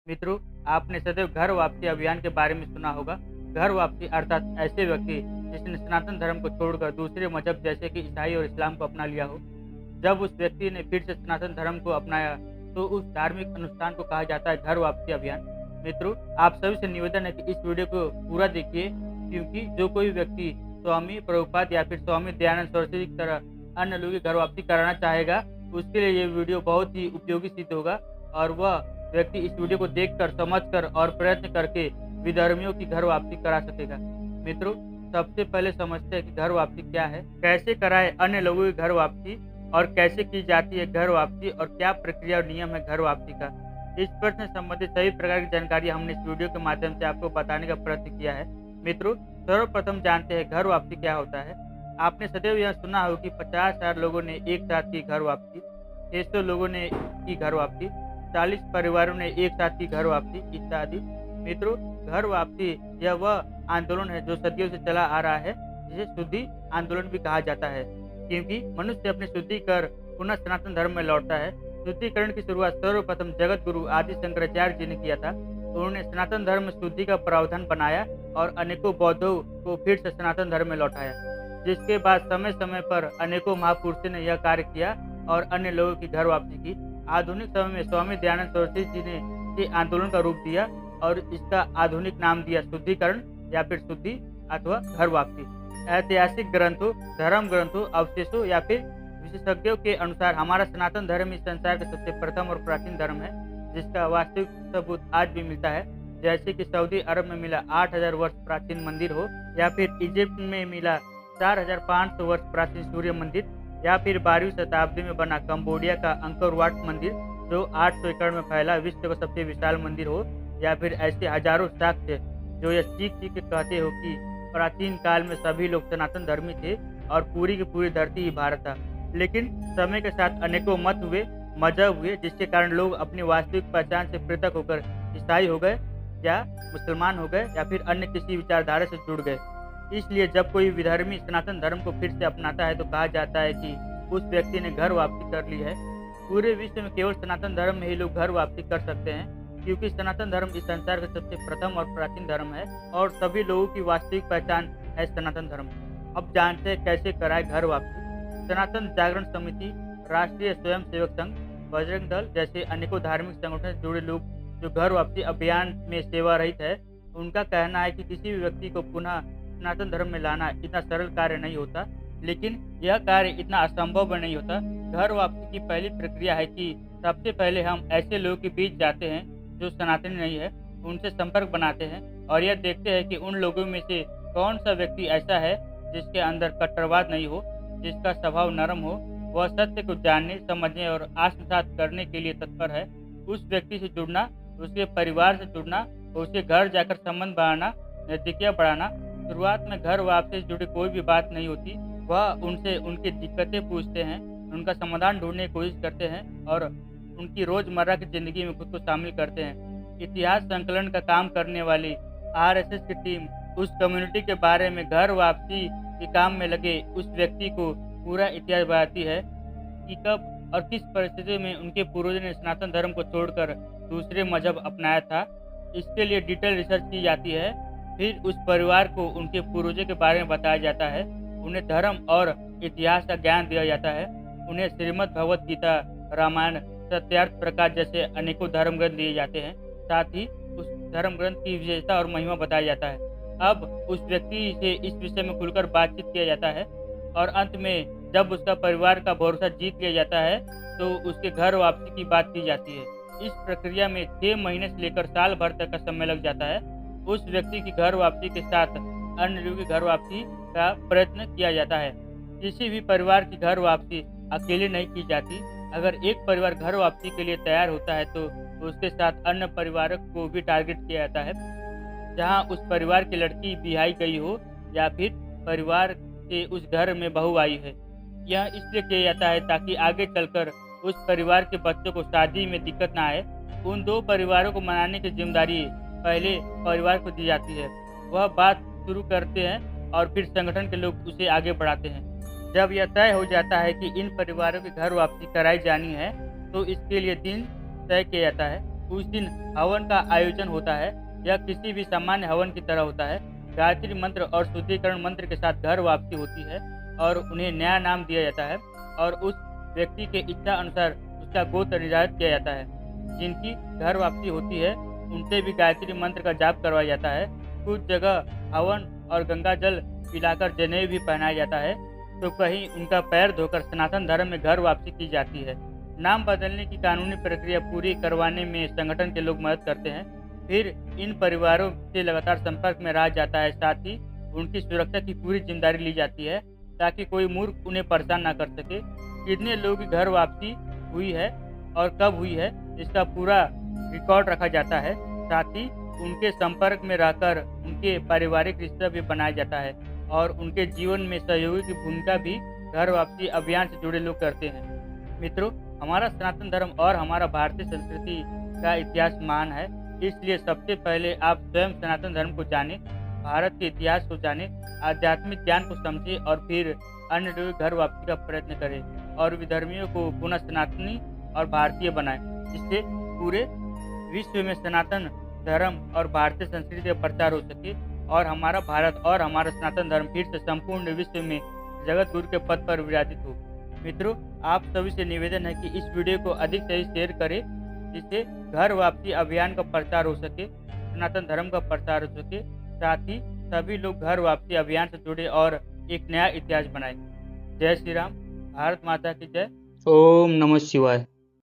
मित्रों, आपने सदैव घर वापसी अभियान के बारे में सुना होगा। घर वापसी अर्थात ऐसे व्यक्ति जिसने सनातन धर्म को छोड़कर दूसरे मजहब जैसे कि ईसाई और इस्लाम को अपना लिया हो। जब उस व्यक्ति ने फिर से सनातन धर्म को अपनाया, तो उस धार्मिक अनुष्ठान को कहा जाता है घर वापसी अभियान। मित्रों, आप सभी से निवेदन है कि इस वीडियो को पूरा देखिए, क्योंकि जो कोई व्यक्ति स्वामी प्रभुपाद या फिर स्वामी दयानंद सरस्वती की तरह अन्य लोगों की घर वापसी कराना चाहेगा, उसके लिए ये वीडियो बहुत ही उपयोगी सिद्ध होगा और वह व्यक्ति इस वीडियो को देखकर, समझकर और प्रयत्न करके विधर्मियों की घर वापसी करा सकेगा। मित्रों, सबसे पहले समझते हैं कि घर वापसी क्या है, कैसे कराए अन्य लोगों की घर वापसी और कैसे की जाती है घर वापसी और क्या प्रक्रिया और नियम है घर वापसी का। इस प्रश्न से संबंधित सभी प्रकार की जानकारी हमने इस वीडियो के माध्यम से आपको बताने का प्रयत्न किया है। मित्रों, सर्वप्रथम जानते हैं घर वापसी क्या होता है। आपने सदैव यह सुना हो कि 50,000 लोगों ने एक साथ की घर वापसी, 600 लोगों ने की घर वापसी, 40 परिवारों ने एक साथ की घर वापसी इत्यादि। मित्रों, घर वापसी यह वह आंदोलन है जो सदियों से चला आ रहा है, जिसे शुद्धि आंदोलन भी कहा जाता है, क्योंकि मनुष्य अपनी शुद्धि कर पुनः सनातन धर्म में लौटता है। शुद्धिकरण की शुरुआत सर्वप्रथम जगत गुरु आदि शंकराचार्य जी ने किया था। उन्होंने सनातन धर्म में शुद्धि का प्रावधान बनाया और अनेकों बौद्धों को फिर से सनातन धर्म में लौटाया, जिसके बाद समय समय पर अनेकों महापुरुषों ने यह कार्य किया और अन्य लोगों की घर वापसी की। आधुनिक समय में स्वामी दयानंद सरस्वती जी ने इस आंदोलन का रूप दिया और इसका आधुनिक नाम दिया शुद्धिकरण या फिर शुद्धि अथवा घर वापसी। ऐतिहासिक ग्रंथों, धर्म ग्रंथों, अवशेषों या फिर विशेषज्ञों के अनुसार हमारा सनातन धर्म इस संसार का सबसे प्रथम और प्राचीन धर्म है, जिसका वास्तविक सबूत आज भी मिलता है। जैसे कि सऊदी अरब में मिला 8,000 वर्ष प्राचीन मंदिर हो, या फिर इजिप्ट में मिला 4,500 वर्ष प्राचीन सूर्य मंदिर, या फिर 12वीं शताब्दी में बना कंबोडिया का अंकोर वाट मंदिर जो 800 एकड़ में फैला विश्व का सबसे विशाल मंदिर हो, या फिर ऐसे हजारों साक्ष्य जो यह चीख के कहते हो कि प्राचीन काल में सभी लोग सनातन धर्मी थे और पूरी की पूरी धरती ही भारत था। लेकिन समय के साथ अनेकों मत हुए, मजहब हुए, जिसके कारण लोग अपनी वास्तविक पहचान से पृथक होकर ईसाई हो गए या मुसलमान हो गए या फिर अन्य किसी विचारधारा से जुड़ गए। इसलिए जब कोई विधर्मी सनातन धर्म को फिर से अपनाता है तो कहा जाता है कि उस व्यक्ति ने घर वापसी कर ली है। पूरे विश्व में केवल सनातन धर्म में ही लोग घर वापसी कर सकते हैं, क्योंकि सनातन धर्म इस संसार का सबसे प्रथम और प्राचीन धर्म है और सभी लोगों की वास्तविक पहचान है सनातन धर्म। अब जानते हैं कैसे कराए घर वापसी। सनातन जागरण समिति, राष्ट्रीय स्वयंसेवक संघ, बजरंग दल जैसे अनेकों धार्मिक संगठन से जुड़े लोग जो घर वापसी अभियान में सेवा रहित है, उनका कहना है कि किसी भी व्यक्ति को पुनः सनातन धर्म में लाना इतना सरल कार्य नहीं होता, लेकिन यह कार्य इतना असंभव भी नहीं होता। घर वापसी की पहली प्रक्रिया है कि सबसे पहले हम ऐसे लोगों के बीच जाते हैं जो सनातनी नहीं है, उनसे संपर्क बनाते हैं और यह देखते हैं कि उन लोगों में से कौन सा व्यक्ति ऐसा है जिसके अंदर कट्टरवाद नहीं हो, जिसका स्वभाव नरम हो, वह सत्य को जानने, समझने और आत्मसात करने के लिए तत्पर है। उस व्यक्ति से जुड़ना, उसके परिवार से जुड़ना, उसके घर जाकर संबंध बढ़ाना, नजदीकियाँ बढ़ाना। शुरुआत में घर वापसी से जुड़ी कोई भी बात नहीं होती। वह उनसे उनकी दिक्कतें पूछते हैं, उनका समाधान ढूंढने की कोशिश करते हैं और उनकी रोजमर्रा की जिंदगी में खुद को शामिल करते हैं। इतिहास संकलन का काम करने वाली आरएसएस की टीम उस कम्युनिटी के बारे में घर वापसी के काम में लगे उस व्यक्ति को पूरा इतिहास बताती है कि कब और किस परिस्थिति में उनके पूर्वजों ने सनातन धर्म को छोड़कर दूसरे मजहब अपनाया था। इसके लिए डिटेल रिसर्च की जाती है। फिर उस परिवार को उनके पूर्वजों के बारे में बताया जाता है, उन्हें धर्म और इतिहास का ज्ञान दिया जाता है, उन्हें श्रीमद् भगवत गीता, रामायण, सत्यार्थ प्रकाश जैसे अनेकों धर्म ग्रंथ दिए जाते हैं। साथ ही उस धर्म ग्रंथ की विशेषता और महिमा बताया जाता है। अब उस व्यक्ति से इस विषय में खुलकर बातचीत किया जाता है और अंत में जब उसका परिवार का भरोसा जीत लिया जाता है तो उसके घर वापसी की बात की जाती है। इस प्रक्रिया में 6 महीने से लेकर साल भर तक का समय लग जाता है। उस व्यक्ति की घर वापसी के साथ अन्य लोगों की घर वापसी का प्रयत्न किया जाता है। किसी भी परिवार की घर वापसी अकेले नहीं की जाती। अगर एक परिवार घर वापसी के लिए तैयार होता है तो उसके साथ अन्य परिवारों को भी टारगेट किया जाता है, जहां उस परिवार की लड़की बिहाई गई हो या फिर परिवार के उस घर में बहू आई है। यह इसलिए किया जाता है ताकि आगे चलकर उस परिवार के बच्चों को शादी में दिक्कत ना आए। उन दो परिवारों को मनाने की जिम्मेदारी पहले परिवार को दी जाती है। वह बात शुरू करते हैं और फिर संगठन के लोग उसे आगे बढ़ाते हैं। जब यह तय हो जाता है कि इन परिवारों की घर वापसी कराई जानी है तो इसके लिए दिन तय किया जाता है। उस दिन हवन का आयोजन होता है। यह किसी भी सामान्य हवन की तरह होता है। गायत्री मंत्र और शुद्धिकरण मंत्र के साथ घर वापसी होती है और उन्हें नया नाम दिया जाता है और उस व्यक्ति के इच्छा अनुसार उसका गोत्र निर्धारित किया जाता है। जिनकी घर वापसी होती है उनसे भी गायत्री मंत्र का जाप करवाया जाता है। कुछ जगह हवन और गंगा जल पिलाकर जनेऊ भी पहनाया जाता है, तो कहीं उनका पैर धोकर सनातन धर्म में घर वापसी की जाती है। नाम बदलने की कानूनी प्रक्रिया पूरी करवाने में संगठन के लोग मदद करते हैं। फिर इन परिवारों से लगातार संपर्क में रहा जाता है। साथ ही उनकी सुरक्षा की पूरी जिम्मेदारी ली जाती है ताकि कोई मूर्ख उन्हें परेशान ना कर सके। कितने लोगों की घर वापसी हुई है और कब हुई है, इसका पूरा रिकॉर्ड रखा जाता है। साथ ही उनके संपर्क में रहकर उनके पारिवारिक रिश्ता भी बनाया जाता है और उनके जीवन में सहयोगी की भूमिका भी घर वापसी अभियान से जुड़े लोग करते हैं। मित्रों, हमारा सनातन धर्म और हमारा भारतीय संस्कृति का इतिहास महान है, इसलिए सबसे पहले आप स्वयं सनातन धर्म को जानें, भारत के इतिहास को जानें, आध्यात्मिक ज्ञान को समझें और फिर अन्य लोगों की घर वापसी का प्रयत्न करें और विधर्मियों को पुनः सनातनी और भारतीय बनाएं। इससे पूरे विश्व में सनातन धर्म और भारतीय संस्कृति का प्रचार हो सके और हमारा भारत और हमारा सनातन धर्म फिर से संपूर्ण विश्व में जगत गुरु के पद पर विराजित हो। मित्रों, आप सभी से निवेदन है कि इस वीडियो को अधिक से अधिक शेयर करें, जिससे घर वापसी अभियान का प्रचार हो सके, सनातन धर्म का प्रचार हो सके। साथ ही सभी लोग घर वापसी अभियान से जुड़े और एक नया इतिहास बनाए। जय श्री राम। भारत माता की जय। ओम नमः शिवाय।